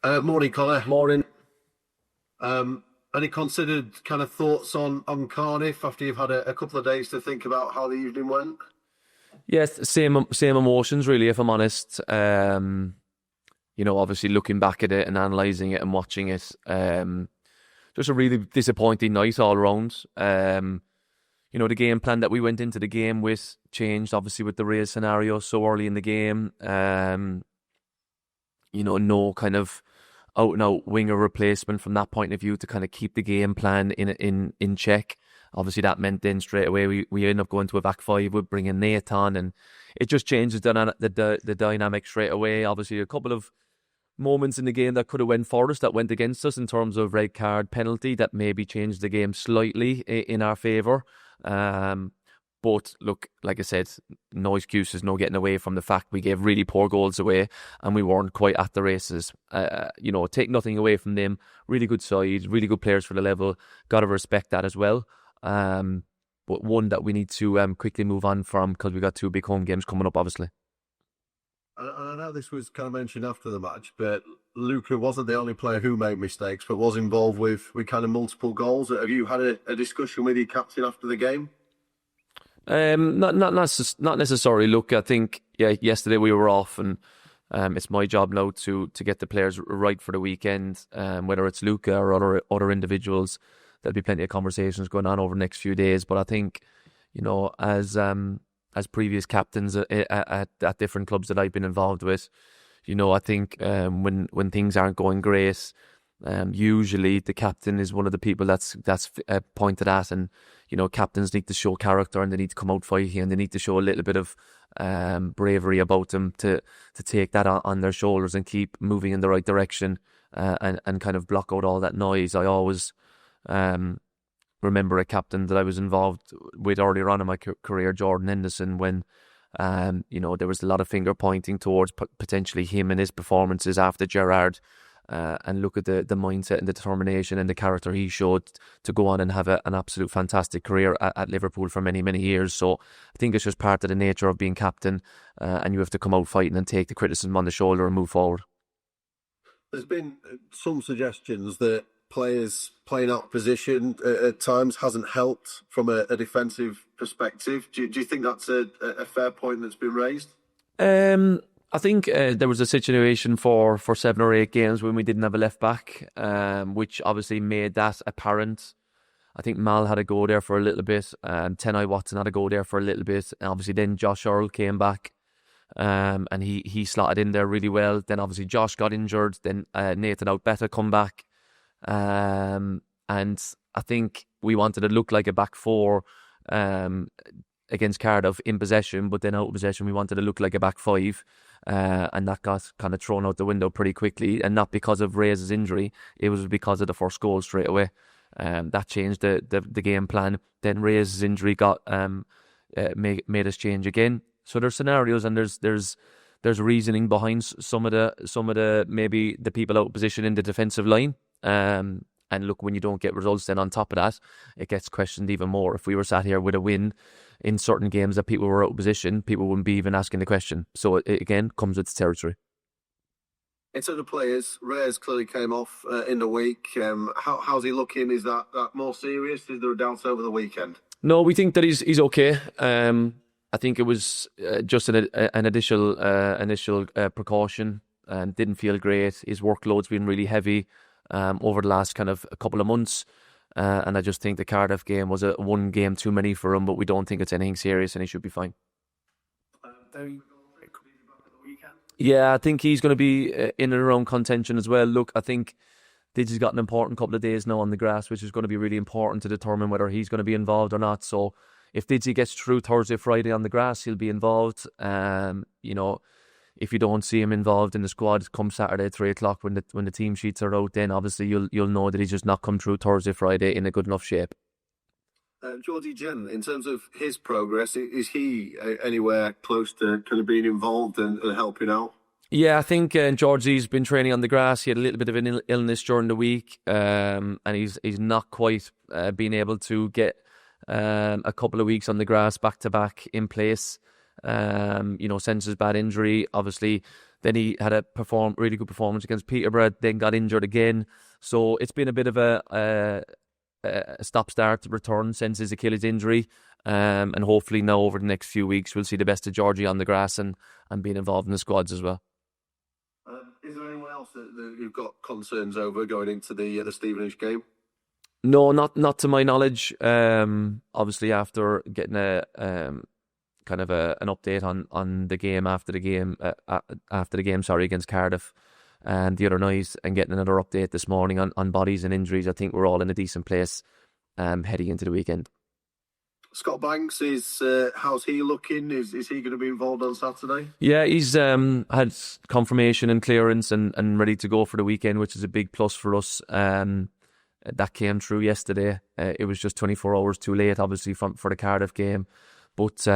Morning, Connor. Morning. Any considered kind of thoughts on Cardiff after you've had a couple of days to think about how the evening went? Yes, same emotions really, if I'm honest. Obviously looking back at it and analysing it and watching it, just a really disappointing night all around. The game plan that we went into the game with changed obviously with the Rays scenario so early in the game. No kind of out and out winger replacement from that point of view to kind of keep the game plan in check. Obviously, that meant then straight away we end up going to a back five with bringing Nate on, and it just changes the dynamic straight away. Obviously, a couple of moments in the game that could have went for us, that went against us in terms of red card penalty, that maybe changed the game slightly in our favour. But look, like I said, no excuses, no getting away from the fact we gave really poor goals away and we weren't quite at the races. Take nothing away from them. Really good side, really good players for the level. Got to respect that as well. But one that we need to quickly move on from because we got two big home games coming up, obviously. And I know this was kind of mentioned after the match, but Luca wasn't the only player who made mistakes, but was involved with kind of multiple goals. Have you had a discussion with your captain after the game? Not necessarily. Look, I think yesterday we were off, and it's my job now to get the players right for the weekend. Whether it's Luca or other individuals, there'll be plenty of conversations going on over the next few days. But I think, as previous captains at different clubs that I've been involved with, I think when things aren't going great, usually the captain is one of the people that's pointed at, and captains need to show character and they need to come out fighting and they need to show a little bit of bravery about them to take that on their shoulders and keep moving in the right direction, and kind of block out all that noise. I always remember a captain that I was involved with earlier on in my career, Jordan Henderson, when there was a lot of finger pointing towards potentially him and his performances after Gerrard. And look at the mindset and the determination and the character he showed to go on and have an absolute fantastic career at Liverpool for many, many years. So I think it's just part of the nature of being captain, and you have to come out fighting and take the criticism on the shoulder and move forward. There's been some suggestions that players playing out position at times hasn't helped from a defensive perspective. Do you think that's a fair point that's been raised? I think there was a situation for 7 or 8 games when we didn't have a left back, which obviously made that apparent. I think Mal had a go there for a little bit, and Tenai Watson had a go there for a little bit. And obviously then Josh Earl came back, and he slotted in there really well. Then obviously Josh got injured. Then Nathan Outbetter come back, and I think we wanted to look like a back four against Cardiff in possession, but then out of possession we wanted to look like a back five. And that got kind of thrown out the window pretty quickly, and not because of Reyes' injury, it was because of the first goal straight away. That changed the game plan. Then Reyes' injury got made us change again. So there's scenarios and there's reasoning behind some of the maybe the people out of position in the defensive line. And look, when you don't get results, then on top of that, it gets questioned even more. If we were sat here with a win in certain games that people were out of position, people wouldn't be even asking the question. So it again comes with the territory. In terms of players, Reyes clearly came off in the week. How's he looking? Is that more serious? Is there a doubt over the weekend? No, we think that he's okay. I think it was just an initial precaution. Didn't feel great. His workload's been really heavy over the last kind of a couple of months. And I just think the Cardiff game was one game too many for him, but we don't think it's anything serious and he should be fine. Yeah, I think he's going to be in and around contention as well. Look, I think Digi's got an important couple of days now on the grass, which is going to be really important to determine whether he's going to be involved or not. So if Digi gets through Thursday, Friday on the grass, he'll be involved. If you don't see him involved in the squad come Saturday at 3:00 when the team sheets are out, then obviously you'll know that he's just not come through Thursday, Friday in a good enough shape. Geordie Jen, in terms of his progress, is he anywhere close to kind of being involved and helping out? Yeah, I think Georgie's been training on the grass. He had a little bit of an illness during the week, and he's not quite been able to get a couple of weeks on the grass back to back in place. Since his bad injury, obviously Then he had a really good performance against Peterborough, then got injured again. So it's been a bit of a stop-start return since his Achilles injury. And hopefully now over the next few weeks we'll see the best of Georgie on the grass and being involved in the squads as well. Is there anyone else that you've got concerns over going into the Stevenage game? No, not to my knowledge. Obviously, after getting a kind of an update on the game after the game against Cardiff and the other night, and getting another update this morning on bodies and injuries, I think we're all in a decent place heading into the weekend. Scott Banks how's he looking? Is he going to be involved on Saturday? Yeah, he's had confirmation and clearance and ready to go for the weekend, which is a big plus for us. That came through yesterday. It was just 24 hours too late, obviously, for the Cardiff game. But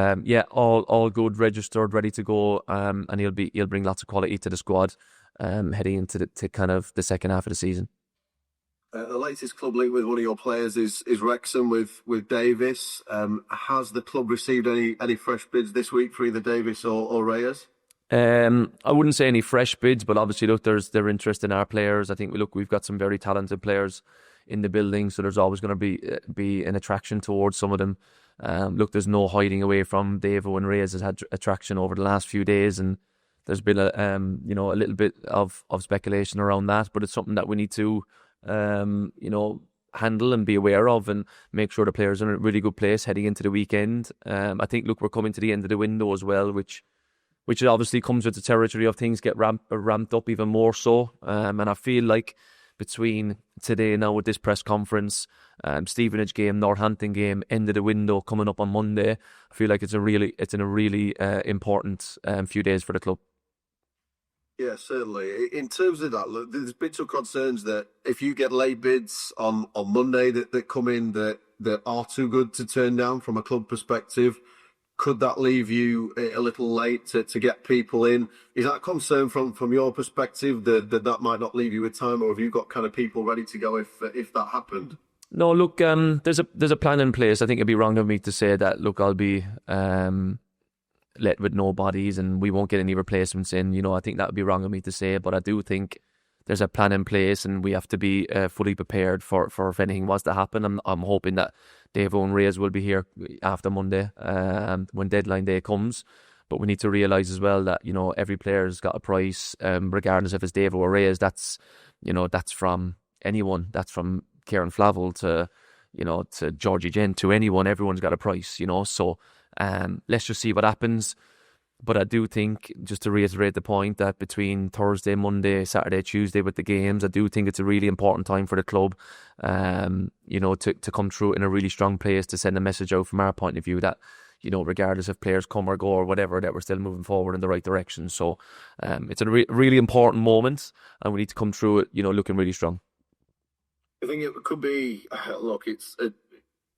all good, registered, ready to go, and he'll bring lots of quality to the squad heading into the kind of the second half of the season. The latest club link with one of your players is Wrexham with Davis. Has the club received any fresh bids this week for either Davis or Reyes? I wouldn't say any fresh bids, but obviously, look, their interest in our players. I think we've got some very talented players in the building, so there's always going to be an attraction towards some of them. Look, there's no hiding away from Davo, and Reyes has had attraction over the last few days, and there's been a little bit of speculation around that, but it's something that we need to handle and be aware of and make sure the players are in a really good place heading into the weekend. I think, look, we're coming to the end of the window as well, which obviously comes with the territory of things get ramped up even more so. And I feel like between today now with this press conference, Stevenage game, Northampton game, end of the window coming up on Monday, I feel like it's in a really important few days for the club. Yeah, certainly. In terms of that, look, there's been some concerns that if you get late bids on Monday that come in that are too good to turn down from a club perspective, could that leave you a little late to get people in? Is that a concern from your perspective that might not leave you with time, or have you got kind of people ready to go if that happened? No, look, there's a plan in place. I think it'd be wrong of me to say that, look, I'll be let with no bodies and we won't get any replacements in. I think that would be wrong of me to say, but I do think there's a plan in place and we have to be fully prepared for if anything was to happen. I'm hoping that Davo and Reyes will be here after Monday when deadline day comes. But we need to realise as well that, every player's got a price, regardless if it's Davo or Reyes. That's from anyone. That's from Kieran Flavel to Georgie Gent, to anyone. Everyone's got a price, So let's just see what happens. But I do think, just to reiterate the point, that between Thursday, Monday, Saturday, Tuesday with the games, I do think it's a really important time for the club, to come through in a really strong place, to send a message out from our point of view that, regardless if players come or go or whatever, that we're still moving forward in the right direction. So it's a really important moment and we need to come through it, looking really strong. I think it could be, look,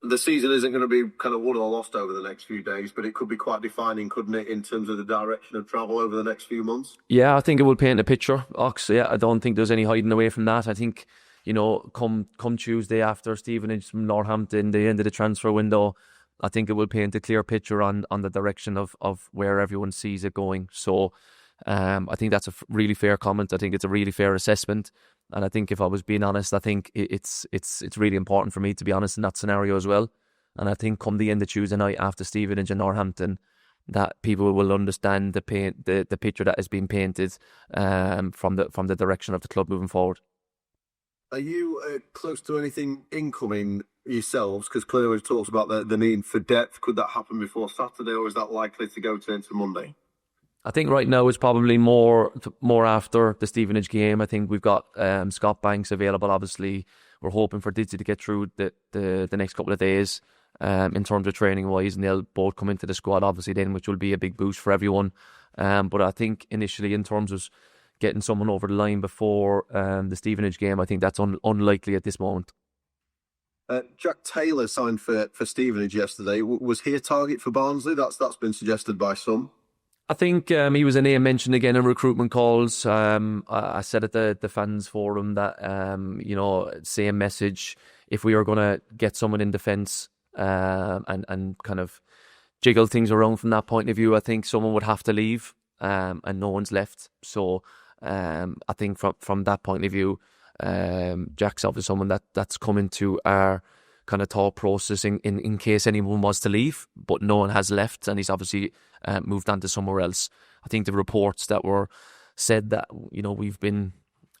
the season isn't going to be kind of won or lost over the next few days, but it could be quite defining, couldn't it, in terms of the direction of travel over the next few months? Yeah, I think it will paint a picture, Ox. Yeah, I don't think there's any hiding away from that. I think, come Tuesday after Stevenage from Northampton, the end of the transfer window, I think it will paint a clear picture on the direction of where everyone sees it going. So I think that's a really fair comment. I think it's a really fair assessment. And I think if I was being honest, I think it's really important for me to be honest in that scenario as well. And I think come the end of Tuesday night after Stevenage and Northampton, that people will understand the picture that has been painted from the direction of the club moving forward. Are you close to anything incoming yourselves? Because clearly we've talked about the need for depth. Could that happen before Saturday, or is that likely to go into Monday? I think right now it's probably more after the Stevenage game. I think we've got Scott Banks available. Obviously, we're hoping for Dizzy to get through the next couple of days in terms of training wise, and they'll both come into the squad obviously then, which will be a big boost for everyone. But I think initially in terms of getting someone over the line before the Stevenage game, I think that's unlikely at this moment. Jack Taylor signed for Stevenage yesterday. Was he a target for Barnsley? That's been suggested by some. I think he was a name mentioned again in recruitment calls. I said at the fans forum that, same message. If we are going to get someone in defence and kind of jiggle things around from that point of view, I think someone would have to leave. and no one's left. So I think from that point of view, Jack's obviously someone that's come into our kind of thought process in case anyone was to leave, but no one has left, and he's obviously moved on to somewhere else. I think the reports that were said that, you know, we've been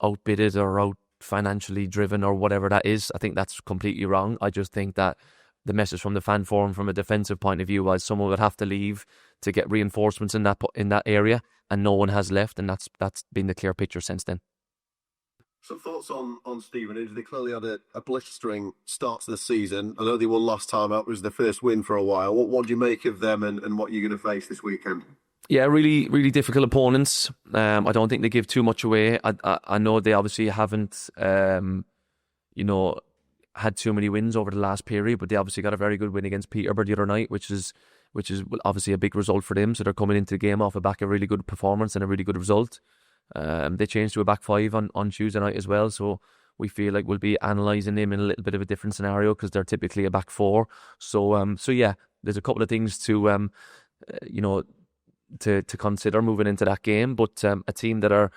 outbidded or out financially driven or whatever that is, I think that's completely wrong. I just think that the message from the fan forum from a defensive point of view was someone would have to leave to get reinforcements in that area, and no one has left, and that's been the clear picture since then. Some thoughts on Stevenage. They clearly had a blistering start to the season. I know they won last time out. It was their first win for a while. What do you make of them and what you're going to face this weekend? Yeah, really, really difficult opponents. I don't think they give too much away. I know they obviously haven't, had too many wins over the last period, but they obviously got a very good win against Peterborough the other night, which is obviously a big result for them. So they're coming into the game off the back of a really good performance and a really good result. They changed to a back five on Tuesday night as well, so we feel like we'll be analysing them in a little bit of a different scenario because they're typically a back four. So yeah, there's a couple of things to consider moving into that game, but a team that are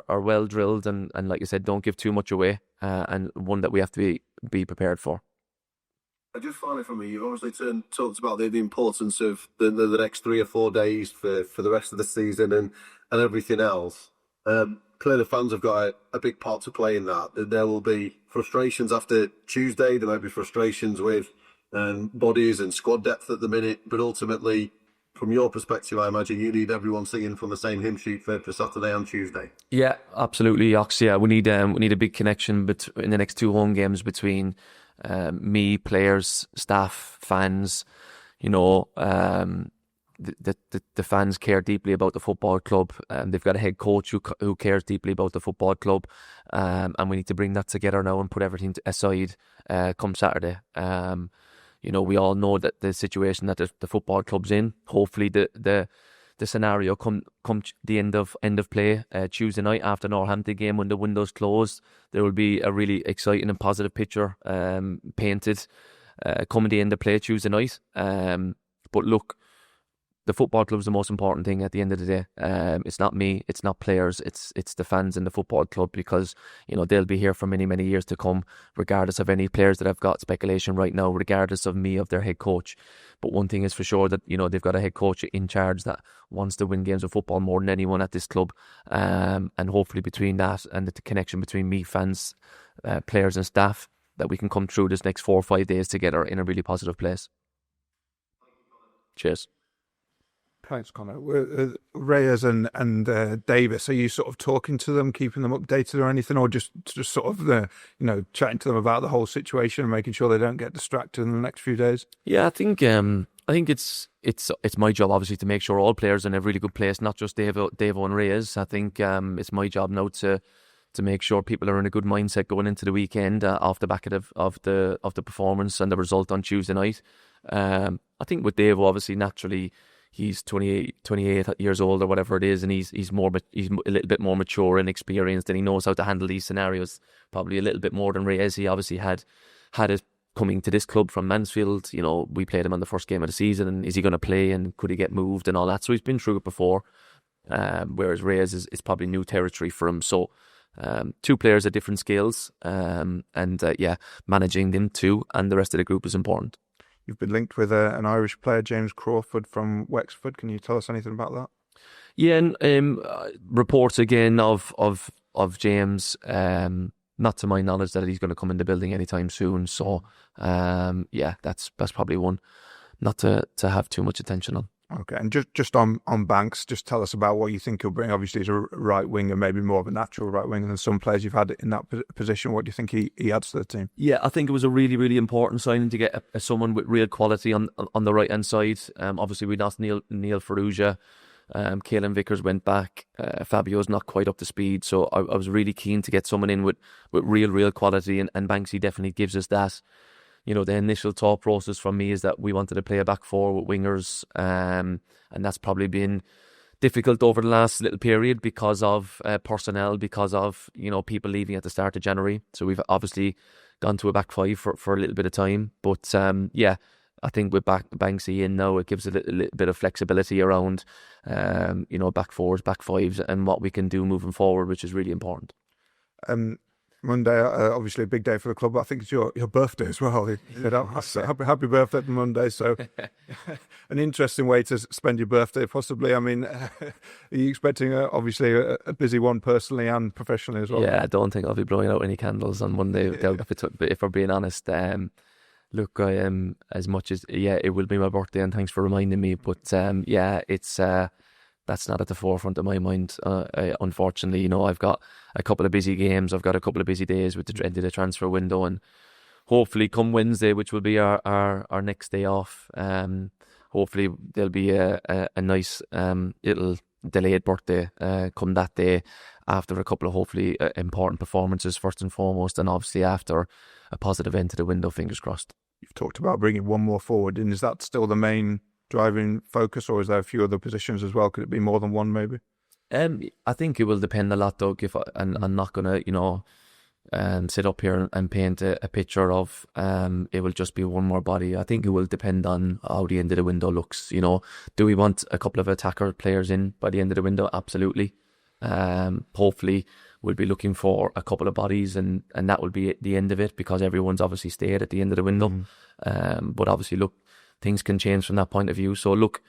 well drilled and like I said, don't give too much away, and one that we have to be prepared for. I just finally from you obviously talked about the importance of the next 3 or 4 days for the rest of the season and everything else. Clearly, fans have got a big part to play in that. There will be frustrations after Tuesday. There might be frustrations with bodies and squad depth at the minute. But ultimately, from your perspective, I imagine you need everyone singing from the same hymn sheet for Saturday and Tuesday. Yeah, absolutely, Ox. Yeah, we need a big connection in the next 2 home games between me, players, staff, fans. You know, the fans care deeply about the football club. They've got a head coach who cares deeply about the football club, and we need to bring that together now and put everything aside come Saturday. We all know that the situation that the football club's in. Hopefully, the scenario come the end of play Tuesday night after Northampton game when the windows closed, there will be a really exciting and positive picture painted coming the end of play Tuesday night. But look, the football club is the most important thing at the end of the day. It's not me, it's not players, it's the fans in the football club, because they'll be here for many, many years to come, regardless of any players that have got speculation right now, regardless of me, of their head coach. But one thing is for sure, that they've got a head coach in charge that wants to win games of football more than anyone at this club. And hopefully between that and the connection between me, fans, players and staff, that we can come through this next 4 or 5 days together in a really positive place. Cheers. Thanks, Conor. Reyes and Davis, are you sort of talking to them, keeping them updated or anything, or just sort of chatting to them about the whole situation and making sure they don't get distracted in the next few days? Yeah, I think it's my job obviously to make sure all players are in a really good place, not just Davo and Reyes. I think it's my job now to make sure people are in a good mindset going into the weekend off the back of the performance and the result on Tuesday night. I think with Davo, obviously naturally, he's 28 years old or whatever it is, and he's a little bit more mature and experienced, and he knows how to handle these scenarios probably a little bit more than Reyes. He obviously had it coming to this club from Mansfield. We played him on the first game of the season, and is he going to play and could he get moved and all that? So he's been through it before, whereas Reyes is probably new territory for him. So 2 players at different skills, and managing them too, and the rest of the group is important. You've been linked with an Irish player, James Crawford from Wexford. Can you tell us anything about that? Yeah, reports again of James. Not to my knowledge that he's going to come in the building anytime soon. So, that's probably one not to have too much attention on. Okay, and just on Banks, just tell us about what you think he'll bring. Obviously, he's a right winger, maybe more of a natural right winger than some players you've had in that position. What do you think he adds to the team? Yeah, I think it was a really, really important signing to get someone with real quality on the right hand side. Obviously, we lost Neil Ferrugia. Caelan Vickers went back. Fabio's not quite up to speed, so I was really keen to get someone in with real quality, and Banksy definitely gives us that. The initial thought process from me is that we wanted to play a back four with wingers, and that's probably been difficult over the last little period because of personnel, because of people leaving at the start of January. So we've obviously gone to a back five for a little bit of time, but I think with Banksy in now, it gives a little bit of flexibility around, back fours, back fives, and what we can do moving forward, which is really important. Monday, obviously a big day for the club. But I think it's your birthday as well. Happy birthday to Monday. So an interesting way to spend your birthday, possibly. I mean, are you expecting obviously a busy one personally and professionally as well? Yeah, I don't think I'll be blowing out any candles on Monday. If we're being honest, look, I am as much as it will be my birthday, and thanks for reminding me. But it's. That's not at the forefront of my mind, unfortunately. I've got a couple of busy games. I've got a couple of busy days with the end of the transfer window, and hopefully come Wednesday, which will be our next day off, hopefully there'll be a nice little delayed birthday come that day, after a couple of hopefully important performances first and foremost, and obviously after a positive end to the window, fingers crossed. You've talked about bringing one more forward, and is that still the main driving focus, or is there a few other positions as well? Could it be more than one, maybe? I think it will depend a lot, Doug. I'm not gonna, sit up here and paint a picture of it will just be one more body. I think it will depend on how the end of the window looks. Do we want a couple of attacker players in by the end of the window? Absolutely. Hopefully we'll be looking for a couple of bodies, and that will be the end of it, because everyone's obviously stayed at the end of the window. But obviously, look, things can change from that point of view. So look,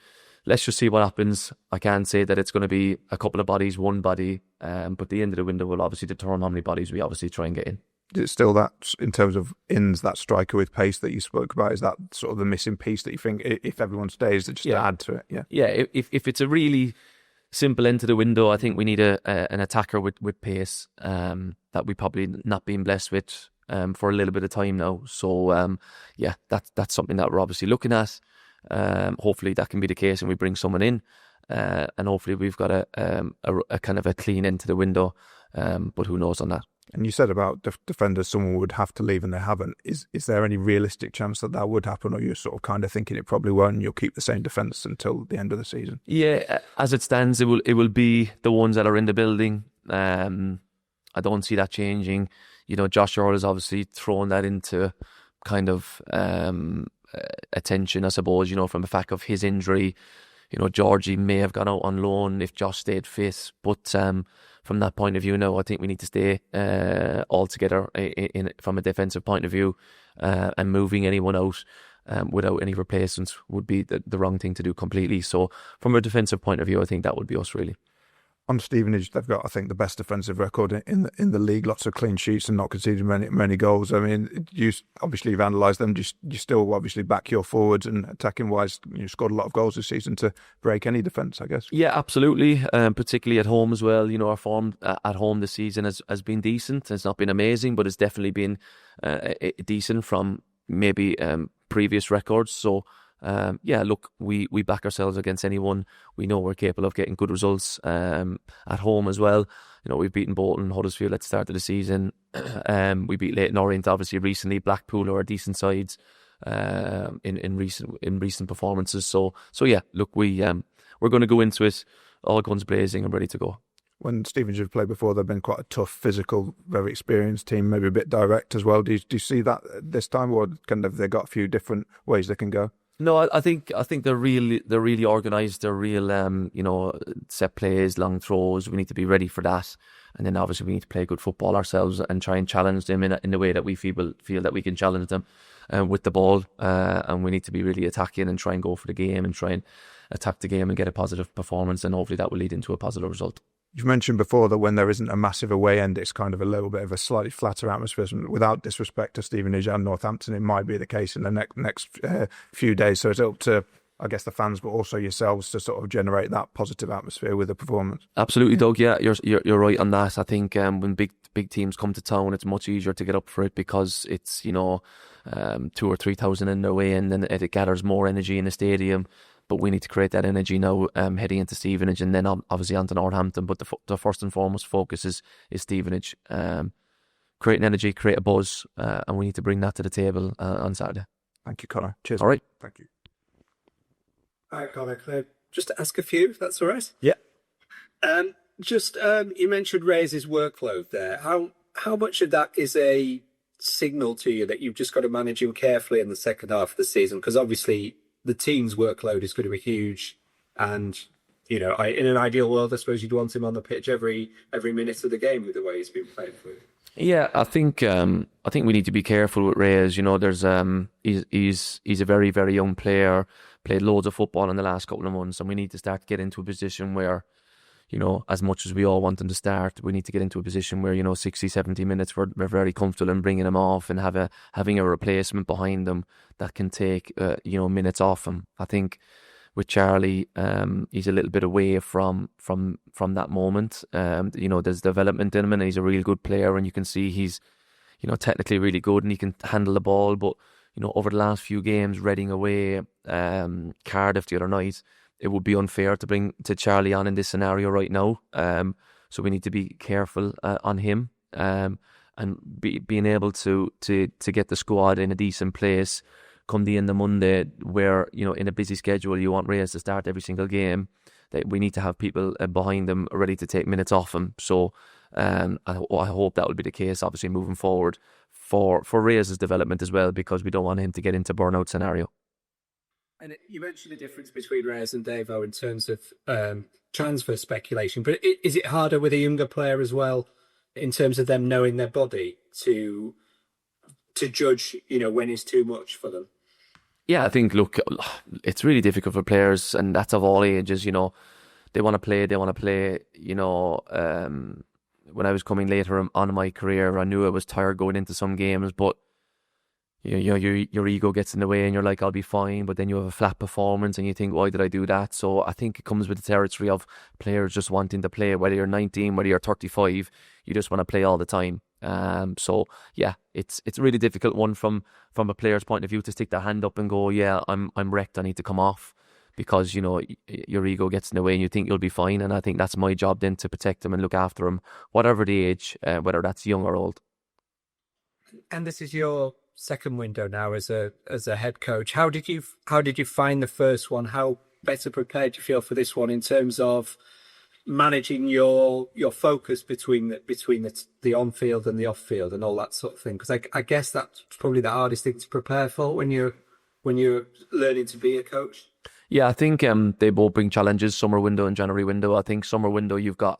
let's just see what happens. I can't say that it's going to be a couple of bodies, one body, but the end of the window will obviously determine how many bodies we obviously try and get in. Is it still that, in terms of ins, that striker with pace that you spoke about, is that sort of the missing piece that you think, if everyone stays, just to add to it? Yeah. If it's a really simple end to the window, I think we need an attacker with pace that we probably not been blessed with for a little bit of time now. So that's something that we're obviously looking at. Hopefully that can be the case, and we bring someone in, and hopefully we've got a kind of a clean end to the window. But who knows on that? And you said about defenders, someone would have to leave and they haven't. Is there any realistic chance that would happen, or you're sort of kind of thinking it probably won't, and you'll keep the same defence until the end of the season? Yeah, as it stands, it will be the ones that are in the building. I don't see that changing. Josh Earl has obviously thrown that into kind of attention, I suppose, from the fact of his injury. Georgie may have gone out on loan if Josh stayed fit, but from that point of view now, I think we need to stay all together from a defensive point of view, and moving anyone out without any replacements would be the wrong thing to do completely. So from a defensive point of view, I think that would be us, really. On Stevenage, they've got, I think, the best defensive record in the league. Lots of clean sheets and not conceding many goals. I mean, you've analysed them. Do you still obviously back your forwards, and attacking wise, you scored a lot of goals this season to break any defence, I guess? Yeah, absolutely. Particularly at home as well. Our form at home this season has been decent. It's not been amazing, but it's definitely been decent from maybe previous records. So. Look, we back ourselves against anyone. We know we're capable of getting good results at home as well. We've beaten Bolton, Huddersfield at the start of the season. We beat Leyton Orient obviously recently. Blackpool, who are decent sides in recent performances. So yeah, look, we're going to go into it all guns blazing and ready to go. When Stevenage have played before, they've been quite a tough, physical, very experienced team, maybe a bit direct as well. Do you see that this time, or kind of they got a few different ways they can go? No, I think they're really organised. They're real, set plays, long throws. We need to be ready for that, and then obviously we need to play good football ourselves and try and challenge them in the way that we feel that we can challenge them with the ball. And we need to be really attacking and try and go for the game and try and attack the game and get a positive performance, and hopefully that will lead into a positive result. You've mentioned before that when there isn't a massive away end, it's kind of a little bit of a slightly flatter atmosphere. Without disrespect to Stevenage and Northampton, it might be the case in the next few days. So it's up to, I guess, the fans, but also yourselves to sort of generate that positive atmosphere with the performance. Absolutely, Doug. Yeah, you're right on that. I think when big teams come to town, it's much easier to get up for it because it's 2,000 or 3,000 in their way, and then it gathers more energy in the stadium. But we need to create that energy now, heading into Stevenage, and then obviously onto Northampton. But the first and foremost focus is Stevenage. Create an energy, create a buzz, and we need to bring that to the table on Saturday. Thank you, Conor. Cheers. All right. Thank you. All right, Conor. Just to ask a few, if that's all right. Yeah. You mentioned Ray's workload there. How much of that is a signal to you that you've just got to manage him carefully in the second half of the season? Because obviously the team's workload is going to be huge, and in an ideal world, I suppose you'd want him on the pitch every minute of the game with the way he's been playing for you. Yeah, I think we need to be careful with Reyes. There's he's a very, very young player, played loads of football in the last couple of months, and we need to start to get into a position where, as much as we all want him to start, we need to get into a position where 60, 70 minutes we're very comfortable in bringing him off and having a replacement behind him that can take minutes off him. I think with Charlie, he's a little bit away from that moment. There's development in him, and he's a real good player, and you can see he's technically really good and he can handle the ball. But over the last few games, Reading away, Cardiff the other night, it would be unfair to bring Charlie on in this scenario right now. So we need to be careful on him, and being able to get the squad in a decent place come the end of Monday, where in a busy schedule you want Reyes to start every single game. That we need to have people behind them ready to take minutes off him. So I hope that will be the case, obviously moving forward for Reyes' development as well, because we don't want him to get into burnout scenario. And you mentioned the difference between Reyes and Davo in terms of transfer speculation, but is it harder with a younger player as well in terms of them knowing their body to judge when it's too much for them? Yeah, I think, look, it's really difficult for players, and that's of all ages. They want to play. When I was coming later on in my career, I knew I was tired going into some games, but your ego gets in the way and you're like, I'll be fine, but then you have a flat performance and you think, why did I do that? So I think it comes with the territory of players just wanting to play. Whether you're 19, whether you're 35, you just want to play all the time. So yeah, it's a really difficult one from a player's point of view to stick their hand up and go, yeah, I'm wrecked, I need to come off, because your ego gets in the way and you think you'll be fine. And I think that's my job then, to protect them and look after them, whatever the age, whether that's young or old. And this is your second window now as a head coach. How did you find the first one? How better prepared do you feel for this one in terms of managing your focus between the on field and the off field and all that sort of thing? Because I guess that's probably the hardest thing to prepare for when you're learning to be a coach. Yeah, I think they both bring challenges, summer window and January window. I think summer window, you've got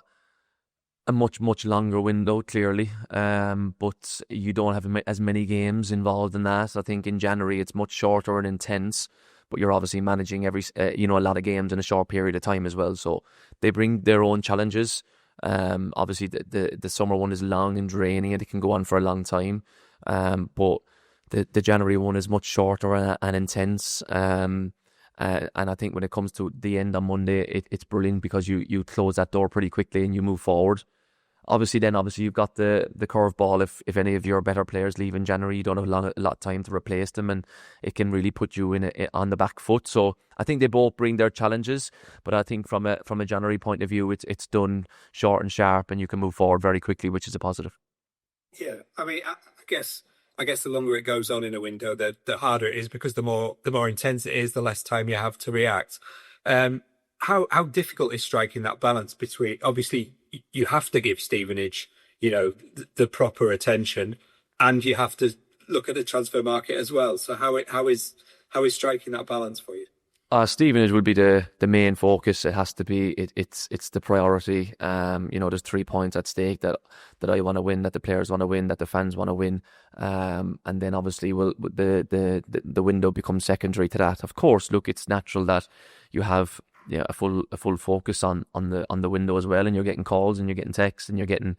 a much longer window, clearly, but you don't have as many games involved in that. I think in January it's much shorter and intense, but you're obviously managing a lot of games in a short period of time as well. So they bring their own challenges. Obviously the summer one is long and draining and it can go on for a long time, but the January one is much shorter and intense. And I think when it comes to the end on Monday, it's brilliant because you close that door pretty quickly and you move forward. Obviously you've got the curveball. If any of your better players leave in January, you don't have a lot of time to replace them, and it can really put you on the back foot. So I think they both bring their challenges, but I think from a January point of view, it's done short and sharp, and you can move forward very quickly, which is a positive. Yeah, I mean, I guess the longer it goes on in a window, the harder it is, because the more intense it is, the less time you have to react. How difficult is striking that balance between, obviously you have to give Stevenage, the proper attention, and you have to look at the transfer market as well. So how is striking that balance for you? Stevenage will be the main focus. It has to be. It's the priority. There's 3 points at stake that I want to win, that the players want to win, that the fans want to win, and then obviously the window becomes secondary to that. Of course, look, it's natural that you have a full focus on the window as well, and you're getting calls and you're getting texts and you're getting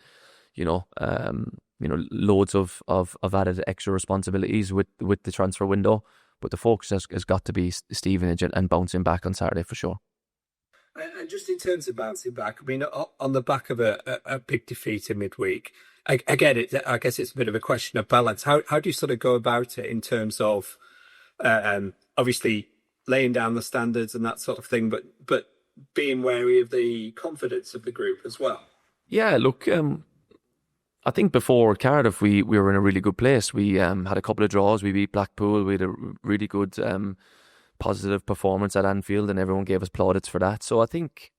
loads of added extra responsibilities with the transfer window. But the focus has got to be Stevenage and bouncing back on Saturday for sure. And just in terms of bouncing back, I mean, on the back of a big defeat in midweek, I guess it's a bit of a question of balance. How do you sort of go about it in terms of obviously laying down the standards and that sort of thing, but being wary of the confidence of the group as well? Yeah, look, I think before Cardiff, we were in a really good place. We had a couple of draws. We beat Blackpool. We had a really good positive performance at Anfield, and everyone gave us plaudits for that. So I think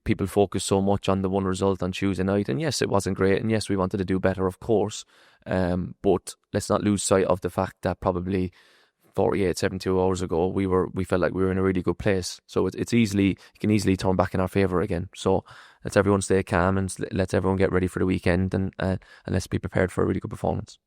people focus so much on the one result on Tuesday night, and yes, it wasn't great, and yes, we wanted to do better, of course, but let's not lose sight of the fact that probably 48, 72 hours ago we felt like we were in a really good place. So it can easily turn back in our favour again. So let's everyone stay calm, and let's everyone get ready for the weekend, and let's be prepared for a really good performance.